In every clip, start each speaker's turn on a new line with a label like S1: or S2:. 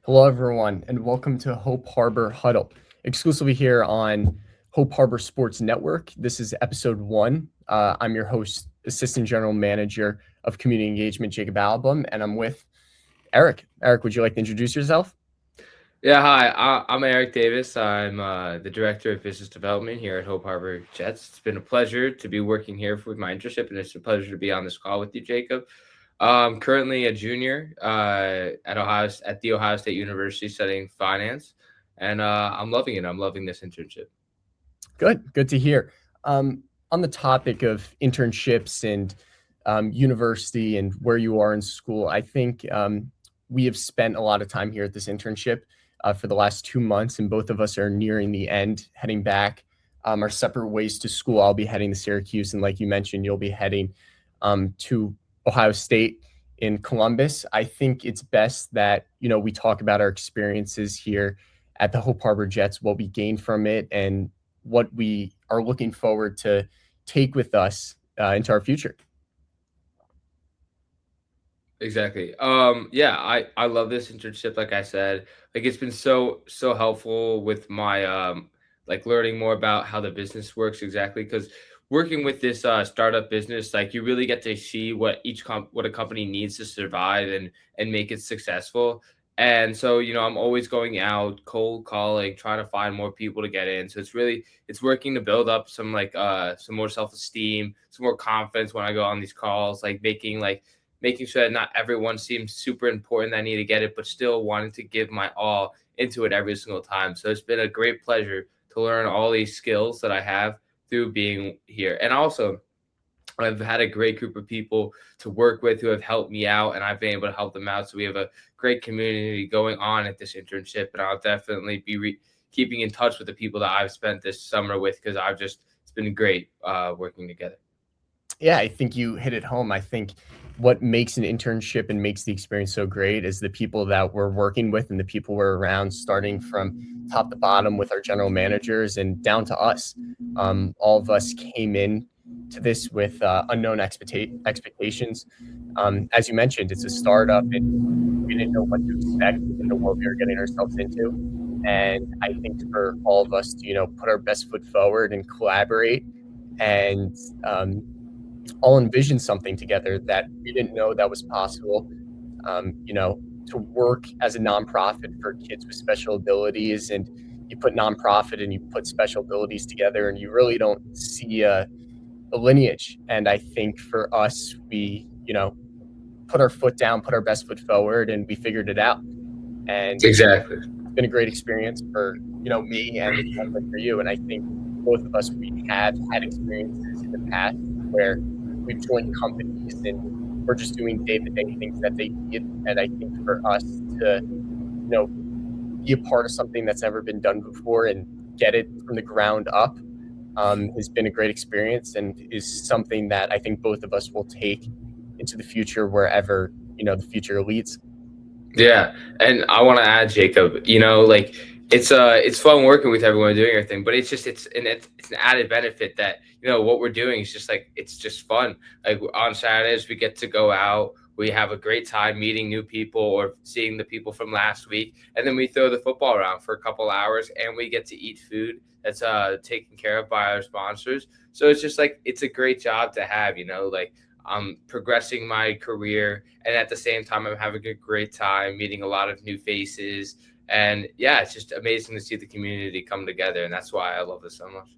S1: Hello, everyone, and welcome to Hope Harbor Huddle, exclusively here on Hope Harbor Sports Network. This is episode one. I'm your host, Assistant General Manager of Community Engagement, Jacob Albom, and I'm with Erik. Erik, would you like to introduce yourself?
S2: Yeah, hi. I'm Erik Davis. I'm the Director of Business Development here at Hope Harbor Jets. It's been a pleasure to be working here with my internship, and it's a pleasure to be on this call with you, Jacob. I'm currently a junior at the Ohio State University studying finance, and I'm loving it. I'm loving this internship.
S1: Good to hear. On the topic of internships and university and where you are in school, I think we have spent a lot of time here at this internship for the last 2 months, and both of us are nearing the end, heading back our separate ways to school. I'll be heading to Syracuse, and like you mentioned, you'll be heading to Ohio State in Columbus. I think it's best that, we talk about our experiences here at the Hope Harbor Jets, what we gained from it, and what we are looking forward to take with us into our future.
S2: Exactly. Yeah, I love this internship. Like I said, like it's been so helpful with my like learning more about how the business works exactly because working with this startup business, like you really get to see what what a company needs to survive and make it successful. And so, I'm always going out cold calling, trying to find more people to get in. So it's working to build up some more self-esteem, some more confidence when I go on these calls, like making sure that not everyone seems super important that I need to get it, but still wanting to give my all into it every single time. So it's been a great pleasure to learn all these skills that I have through being here. And also, I've had a great group of people to work with who have helped me out, and I've been able to help them out. So we have a great community going on at this internship, and I'll definitely be keeping in touch with the people that I've spent this summer with because it's been great working together.
S1: Yeah, I think you hit it home. I think what makes an internship and makes the experience so great is the people that we're working with and the people we're around, starting from top to bottom with our general managers and down to us. All of us came in to this with unknown expectations. As you mentioned, it's a startup, and we didn't know what to expect. We didn't know what we were getting ourselves into. And I think for all of us to, put our best foot forward and collaborate and all envision something together that we didn't know that was possible. To work as a nonprofit for kids with special abilities, and you put nonprofit and you put special abilities together, and you really don't see a lineage. And I think for us, we, put our foot down, put our best foot forward, and we figured it out. And
S2: Exactly.
S1: it's been a great experience for, me, and it's for you. And I think both of us, we have had experiences in the past where we've joined companies and we're just doing day-to-day things that they need. And I think for us to, be a part of something that's never been done before and get it from the ground up has been a great experience and is something that I think both of us will take into the future wherever, the future leads.
S2: Yeah, and I want to add, Jacob. Like it's fun working with everyone doing everything, but it's an added benefit that what we're doing is just like it's just fun. Like on Saturdays, we get to go out. We have a great time meeting new people or seeing the people from last week, and then we throw the football around for a couple hours, and we get to eat food that's taken care of by our sponsors. So it's just like it's a great job to have. Like I'm progressing my career, and at the same time, I'm having a great time meeting a lot of new faces. And yeah, it's just amazing to see the community come together, and that's why I love this so much.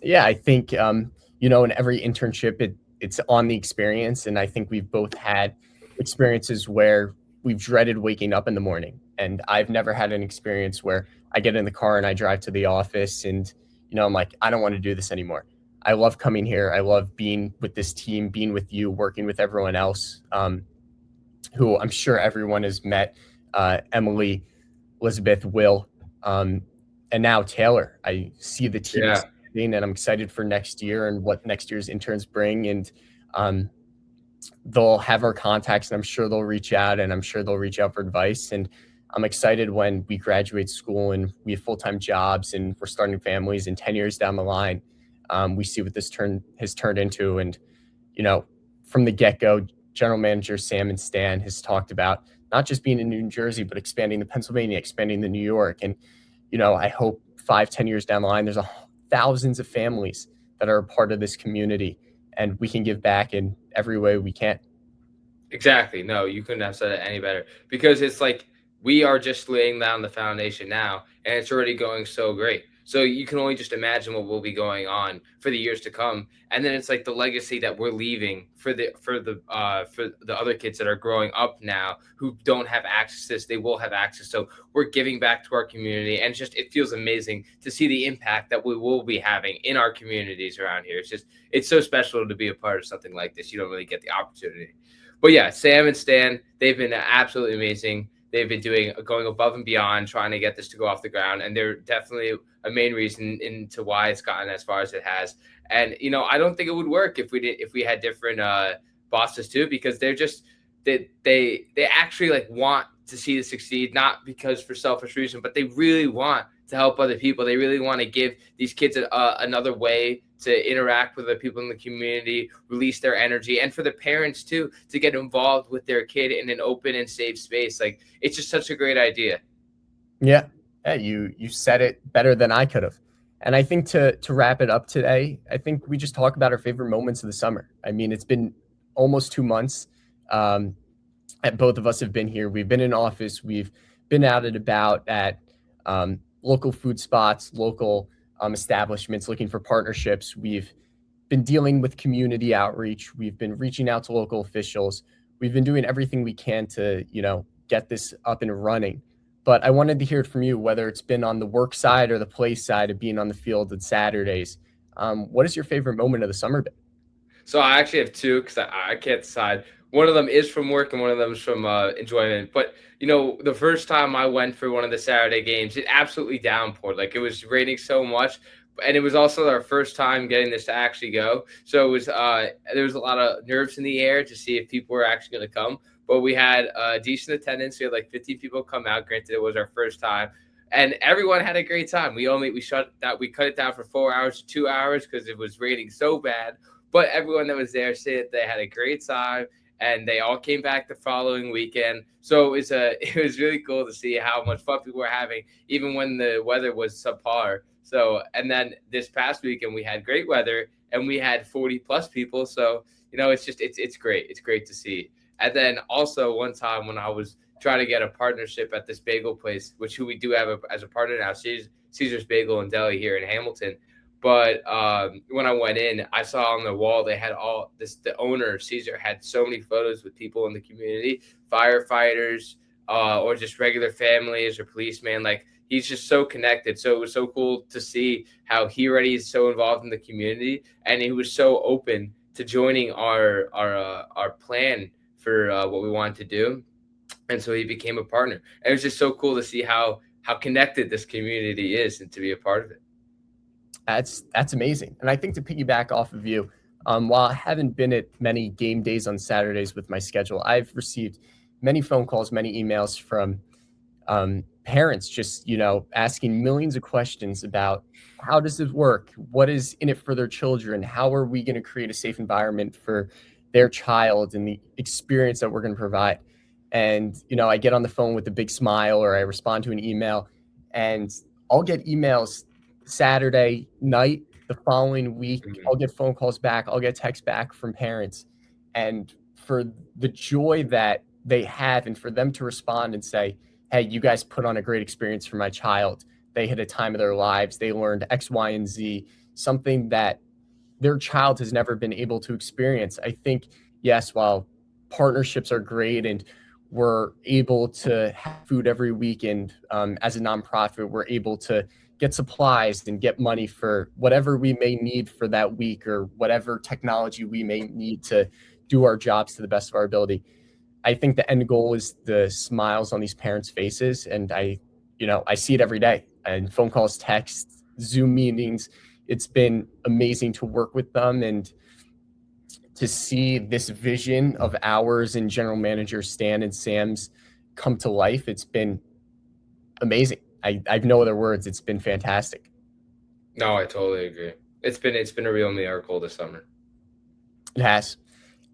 S1: Yeah, I think in every internship, it's on the experience, and I think we've both had experiences where we've dreaded waking up in the morning, and I've never had an experience where I get in the car and I drive to the office, and I'm like, I don't want to do this anymore. I love coming here. I love being with this team, being with you, working with everyone else, who I'm sure everyone has met, Emily, Elizabeth, Will, and now Taylor. I see the team
S2: Yeah.
S1: expanding, and I'm excited for next year and what next year's interns bring. And they'll have our contacts, and I'm sure they'll reach out, and I'm sure they'll reach out for advice. And I'm excited when we graduate school and we have full-time jobs and we're starting families, and 10 years down the line, we see what this has turned into. And, from the get-go, General Manager Sam and Stan has talked about not just being in New Jersey, but expanding to Pennsylvania, expanding to New York. And, I hope 5, 10 years down the line, there's thousands of families that are a part of this community, and we can give back in every way we can.
S2: Exactly. No, you couldn't have said it any better because it's like we are just laying down the foundation now and it's already going so great. So you can only just imagine what will be going on for the years to come. And then it's like the legacy that we're leaving for the other kids that are growing up now who don't have access to this, they will have access. So we're giving back to our community and just it feels amazing to see the impact that we will be having in our communities around here. It's so special to be a part of something like this. You don't really get the opportunity. But yeah, Sam and Stan, they've been absolutely amazing. They've been going above and beyond trying to get this to go off the ground, and they're definitely a main reason into why it's gotten as far as it has. And I don't think it would work if we had different bosses too, because they actually like want to see it succeed, not because for selfish reason, but they really want to help other people. They really want to give these kids another way to interact with the people in the community, release their energy, and for the parents too to get involved with their kid in an open and safe space. Like it's just such a great idea.
S1: Yeah, yeah, you said it better than I could have. And I think to wrap it up today, I think we just talk about our favorite moments of the summer. I mean, it's been almost 2 months. And both of us have been here. We've been in office. We've been out and about at local food spots, local establishments, looking for partnerships. We've been dealing with community outreach. We've been reaching out to local officials. We've been doing everything we can to, get this up and running. But I wanted to hear it from you, whether it's been on the work side or the play side of being on the field on Saturdays. What is your favorite moment of the summer been?
S2: So I actually have two because I can't decide. One of them is from work and one of them is from enjoyment. But the first time I went for one of the Saturday games, it absolutely downpoured. Like it was raining so much, and it was also our first time getting this to actually go. So it was there was a lot of nerves in the air to see if people were actually going to come. But we had a decent attendance. We had like 15 people come out. Granted, it was our first time. And everyone had a great time. We cut it down for 4 hours to 2 hours because it was raining so bad. But everyone that was there said they had a great time, and they all came back the following weekend. So it was really cool to see how much fun people were having, even when the weather was subpar. So, and then this past weekend we had great weather, and we had 40 plus people. So it's great. It's great to see. And then also one time when I was trying to get a partnership at this bagel place, who we do have as a partner now, Caesar's Bagel and Deli here in Hamilton. But when I went in, I saw on the wall they had all this. The owner, Caesar, had so many photos with people in the community, firefighters, or just regular families or policemen. Like he's just so connected. So it was so cool to see how he already is so involved in the community, and he was so open to joining our plan for what we wanted to do. And so he became a partner. And it was just so cool to see how connected this community is and to be a part of it.
S1: That's amazing. And I think to piggyback off of you, while I haven't been at many game days on Saturdays with my schedule, I've received many phone calls, many emails from parents just, asking millions of questions about how does this work? What is in it for their children? How are we going to create a safe environment for their child and the experience that we're going to provide? And, I get on the phone with a big smile, or I respond to an email, and I'll get emails Saturday night, the following week.
S2: Mhm.
S1: I'll get phone calls back. I'll get texts back from parents. And for the joy that they have, and for them to respond and say, hey, you guys put on a great experience for my child. They had a time of their lives. They learned X, Y, and Z, something that their child has never been able to experience. I think, yes, while partnerships are great and we're able to have food every weekend, as a nonprofit, we're able to get supplies and get money for whatever we may need for that week, or whatever technology we may need to do our jobs to the best of our ability. I think the end goal is the smiles on these parents' faces. And I see it every day, and phone calls, texts, Zoom meetings. It's been amazing to work with them and to see this vision of ours and general manager Stan and Sam's come to life. It's been amazing. I have no other words. It's been fantastic.
S2: No, I totally agree. It's been a real miracle this summer.
S1: It has.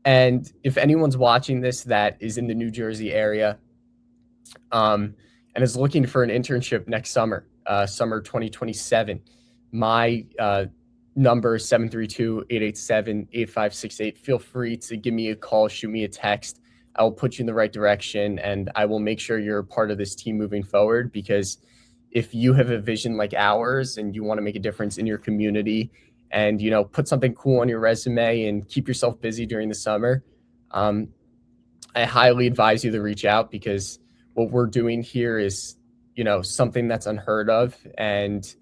S1: And if anyone's watching this that is in the New Jersey area, and is looking for an internship next summer, summer 2027. My number is 732-887-8568. Feel free to give me a call, shoot me a text. I will put you in the right direction, and I will make sure you're a part of this team moving forward, because if you have a vision like ours and you want to make a difference in your community and, put something cool on your resume and keep yourself busy during the summer, I highly advise you to reach out, because what we're doing here is, something that's unheard of, and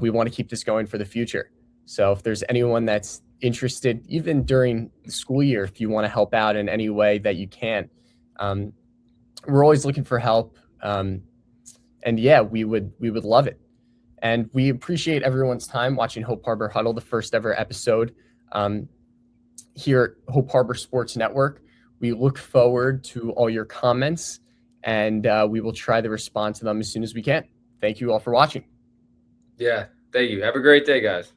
S1: we want to keep this going for the future. So if there's anyone that's interested, even during the school year, if you want to help out in any way that you can, we're always looking for help. And yeah, we would love it. And we appreciate everyone's time watching Hope Harbor Huddle, the first ever episode here at Hope Harbor Sports Network. We look forward to all your comments, and we will try to respond to them as soon as we can. Thank you all for watching.
S2: Yeah, thank you. Have a great day, guys.